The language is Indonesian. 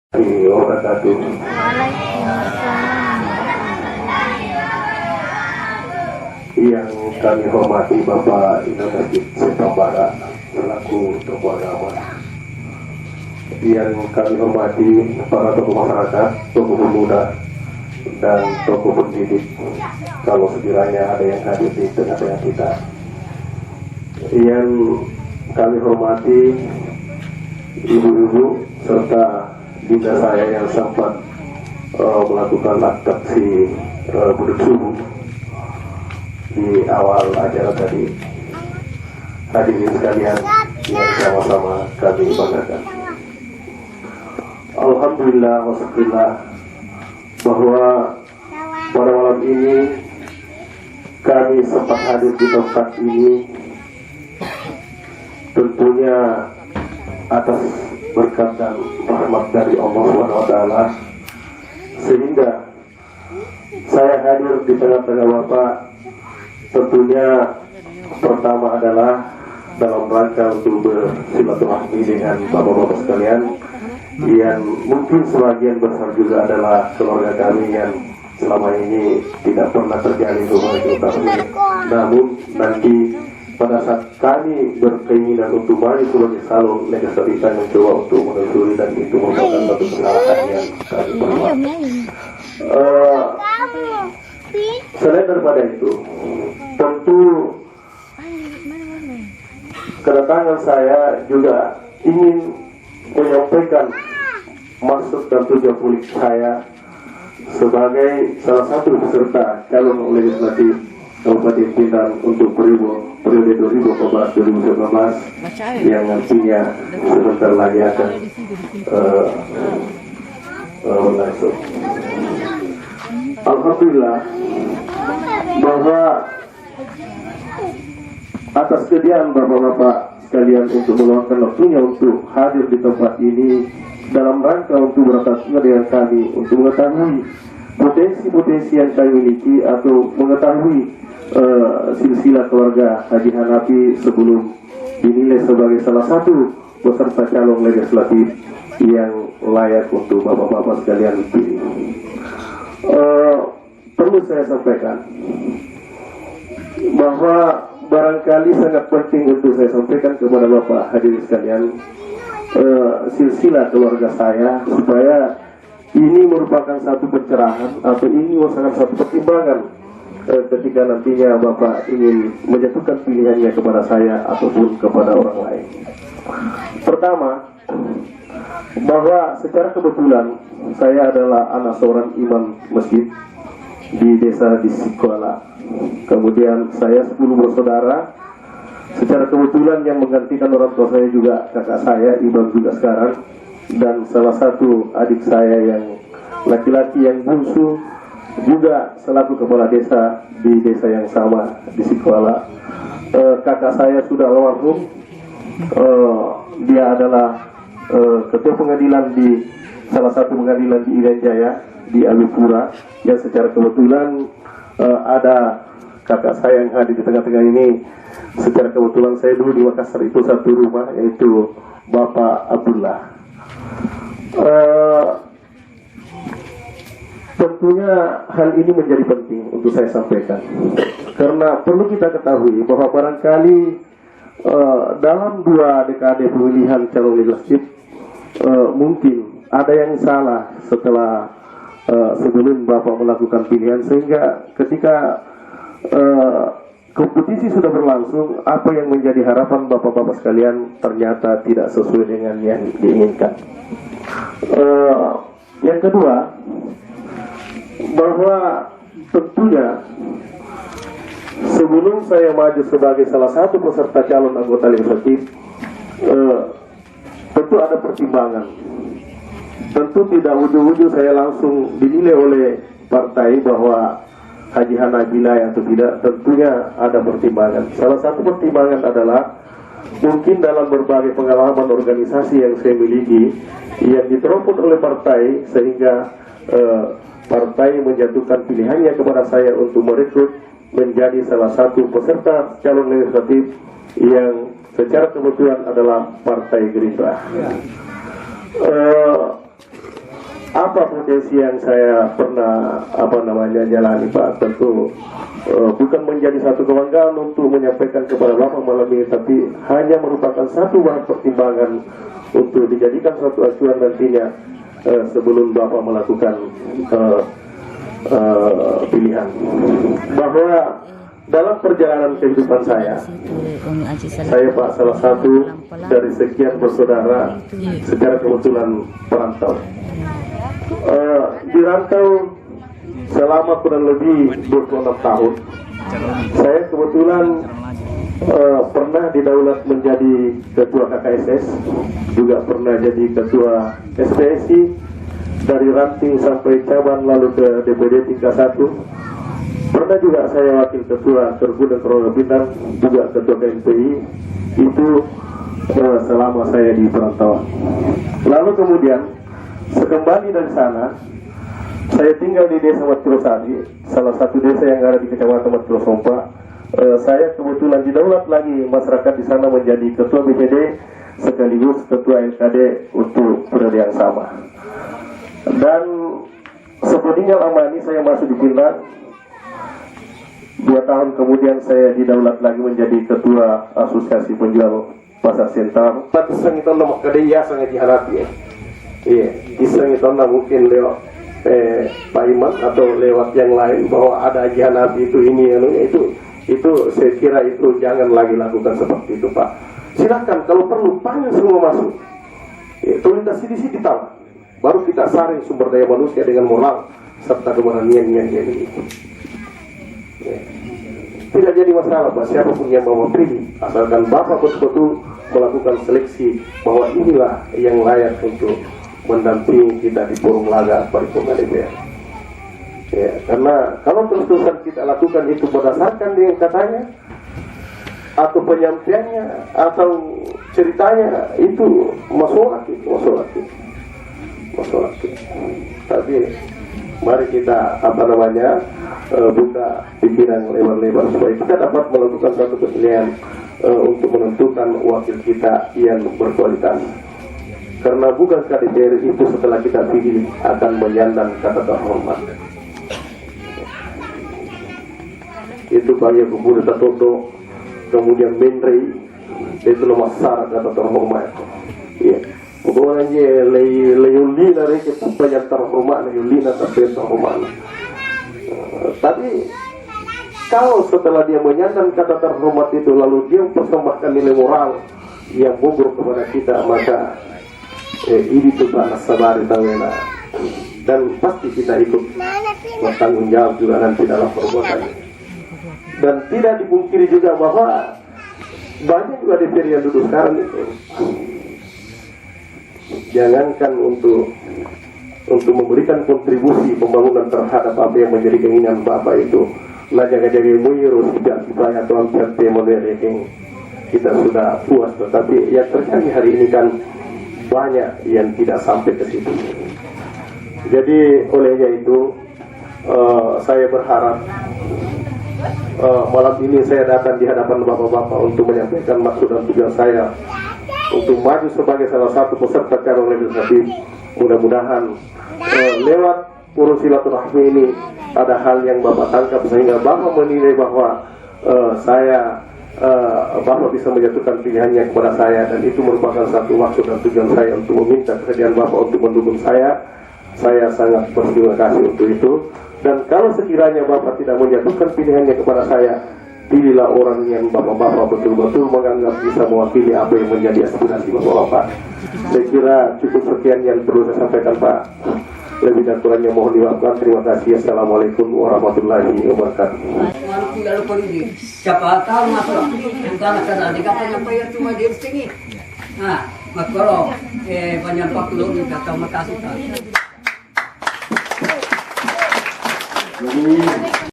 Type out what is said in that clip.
Wabarakatuh. Yang kami hormati Bapak Masjid Sepang Barat selaku tokoh agama, yang kami hormati para tokoh masyarakat, tokoh pemuda, dan tokoh pendidik, kalau sekiranya ada yang hadir di tengah-tengah kita, yang kami hormati ibu-ibu serta bunda saya yang sempat melakukan atraksi buduk subuh di awal acara tadi. Hadirin sekalian yang sama-sama kami banggakan, alhamdulillah wasyukurillah bahwa pada malam ini kami sempat hadir di tempat ini tentunya atas berkat dan rahmat dari Allah SWT, sehingga saya hadir di tengah-tengah Bapak tentunya pertama adalah dalam rangka untuk bersilaturahmi dengan Bapak-Bapak sekalian yang mungkin sebagian besar juga adalah keluarga kami yang selama ini tidak pernah terjalin hubungan silaturahmi, namun nanti pada saat kami berkeinginan untuk maju sebagai calon legislatif kami mencoba untuk menelusuri, dan itu merupakan satu kesalahan yang kami perbuat. Selain daripada itu, tentu kedatangan saya juga ingin menyampaikan maksud dan tujuan politik saya sebagai salah satu peserta calon legislatif Kabupaten Pinang untuk periode 2014-2019 yang nantinya sebentar lagi akan berlangsung. Alhamdulillah bahwa atas kediaan Bapak-Bapak sekalian untuk meluangkan waktunya untuk hadir di tempat ini dalam rangka untuk bertatap dengan kami untuk mengetahui potensi-potensi yang kami miliki atau mengetahui silsilah keluarga Haji Hanafi sebelum dinilai sebagai salah satu peserta calon legislatif yang layak untuk Bapak-Bapak sekalian pilih. Perlu saya sampaikan bahwa barangkali sangat penting untuk saya sampaikan kepada Bapak hadirin sekalian silsilah keluarga saya, supaya ini merupakan satu pencerahan atau ini merupakan satu pertimbangan ketika nantinya Bapak ingin menjatuhkan pilihannya kepada saya ataupun kepada orang lain. Pertama, bahwa secara kebetulan saya adalah anak seorang imam masjid di desa di Sikuala. Kemudian saya 10 bersaudara. Secara kebetulan yang menggantikan orang tua saya juga kakak saya, imam juga sekarang, dan salah satu adik saya yang laki-laki yang bungsu juga selaku kepala desa di desa yang sama di Sikuala. Kakak saya sudah almarhum, dia adalah ketua pengadilan di salah satu pengadilan di Irian Jaya di Alupura, yang secara kebetulan ada kakak saya yang hadir di tengah-tengah ini. Secara kebetulan saya dulu di Makassar itu satu rumah, yaitu Bapak Abdullah. Tentunya hal ini menjadi penting untuk saya sampaikan, karena perlu kita ketahui bahwa barangkali dalam 2 dekade pemilihan calon legislatif mungkin ada yang salah setelah sebelum Bapak melakukan pilihan, sehingga ketika kompetisi sudah berlangsung, apa yang menjadi harapan Bapak-Bapak sekalian ternyata tidak sesuai dengan yang diinginkan. Yang kedua, bahwa tentunya sebelum saya maju sebagai salah satu peserta calon anggota legislatif, tentu ada pertimbangan. Tentu tidak ujung-ujung saya langsung dinilai oleh partai bahwa Haji Hanafi layak atau tidak. Tentunya ada pertimbangan. Salah satu pertimbangan adalah mungkin dalam berbagai pengalaman organisasi yang saya miliki yang diteropon oleh partai, sehingga partai menjatuhkan pilihannya kepada saya untuk merekrut menjadi salah satu peserta calon legislatif yang secara kebetulan adalah Partai Gerindra. apa potensi yang saya pernah jalani Pak, tentu bukan menjadi satu kebanggaan untuk menyampaikan kepada Bapak malam ini, tapi hanya merupakan satu bahan pertimbangan untuk dijadikan satu acuan nantinya sebelum Bapak melakukan pilihan. Bahwa dalam perjalanan kehidupan saya Pak salah satu dari sekian bersaudara secara kebetulan perantau. Dirantau selama kurang lebih 26 tahun. Saya kebetulan pernah didaulat menjadi ketua KKSS, juga pernah jadi ketua SPSI, dari ranting sampai cabang lalu ke DPD tingkat 1. Pernah juga saya wakil ketua Tergudan Corona Bintang, juga ketua KMPI, itu selama saya di perantauan. Lalu kemudian sekembali dari sana, saya tinggal di desa Matrosadi, salah satu desa yang ada di kecamatan Matrosompa. Saya kebetulan didaulat lagi masyarakat di sana menjadi ketua BPD sekaligus ketua LKD untuk periode yang sama. Dan sepeninggal Amani saya masuk di Pinang. 2 tahun kemudian saya didaulat lagi menjadi ketua asosiasi penjual pasar sentral. Iseng itu nama kedai sangat dihadapi. Iya, iseng itu mungkin lewat Pak Iman atau lewat yang lain bahwa ada ajian Nabi itu ini itu saya kira itu jangan lagi lakukan seperti itu Pak. Silakan kalau perlu panggil semua masuk. Otoritas di sini tahu. Baru kita saring sumber daya manusia dengan moral serta keberanian yang ini. Tidak jadi masalah Pak, siapapun yang mau pilih, asalkan Bapak betul-betul melakukan seleksi bahwa inilah yang layak untuk mendampingi kita di forum laga paripurna DPR. Ya, karena kalau terus-terusan kita lakukan itu berdasarkan dengan katanya atau penyampaiannya atau ceritanya, itu masalah. Tapi mari kita buka pikiran lebar-lebar supaya kita dapat melakukan satu pilihan untuk menentukan wakil kita yang berkualitas. Karena bukan KDPR itu setelah kita pilih akan menyandang kata terhormat. Itu bagi kemudian Toto, kemudian Menteri, itu nomor syarat kata terhormat. Iya. Pokoknya leyuli dari kita banyak terhormat, leyuli tapi terhormat. Tapi kalau setelah dia menyandang kata terhormat itu lalu dia mempersembahkan nilai moral yang gugur kepada kita, maka ini tuh sabari tawena, dan pasti kita ikut bertanggung jawab juga nanti dalam perbuatannya. Dan tidak dipungkiri juga bahwa banyak juga DPR yang duduk sekarang itu, jangankan untuk memberikan kontribusi pembangunan terhadap apa yang menjadi keinginan Bapak itu, nah jaga-jaga muirus tidak banyak tuan yang kita sudah puas. Tetapi yang terjadi hari ini kan banyak yang tidak sampai ke situ. Jadi olehnya itu saya berharap malam ini saya datang di hadapan Bapak-Bapak untuk menyampaikan maksud dan tujuan saya untuk maju sebagai salah satu peserta calon legislatif. Mudah-mudahan lewat forum silaturahmi ini ada hal yang Bapak tangkap sehingga Bapak menilai bahwa Bapak bisa menjatuhkan pilihannya kepada saya, dan itu merupakan satu maksud dan tujuan saya untuk meminta kesediaan Bapak untuk mendukung saya. Saya sangat berterima kasih untuk itu. Dan kalau sekiranya Bapak tidak menjatuhkan pilihannya kepada saya, pilihlah orang yang Bapak-Bapak betul-betul menganggap bisa mewakili apa yang menjadi aspirasi Bapak-Bapak. Saya kira cukup sekian yang perlu saya sampaikan Pak. Lebih dan kurangnya mohon dimaafkan. Terima kasih. Assalamualaikum warahmatullahi wabarakatuh. Siapa tahu masuk tanah sana dikatakan apa ya cuma di sini. Nah, kalau banyak waktu lu kata makasih. Jadi